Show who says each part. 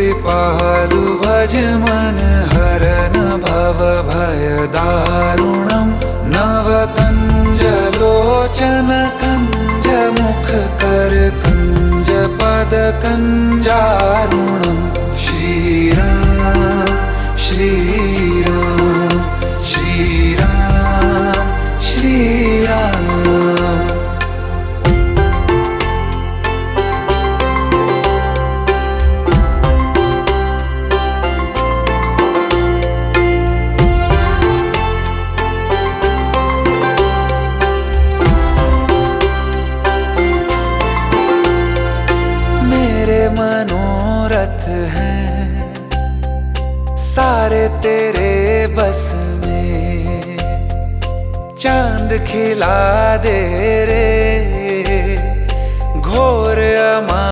Speaker 1: कृपालु भज मन हरन भव भय दारुणम नवकंज लोचन कंज मुख कर कंज पद कंजारुणम श्रीराम श्रीराम श्रीराम श्रीराम। मेरे मनोरथ हैं सारे तेरे बस में, चांद खिला दे रे घोर अमा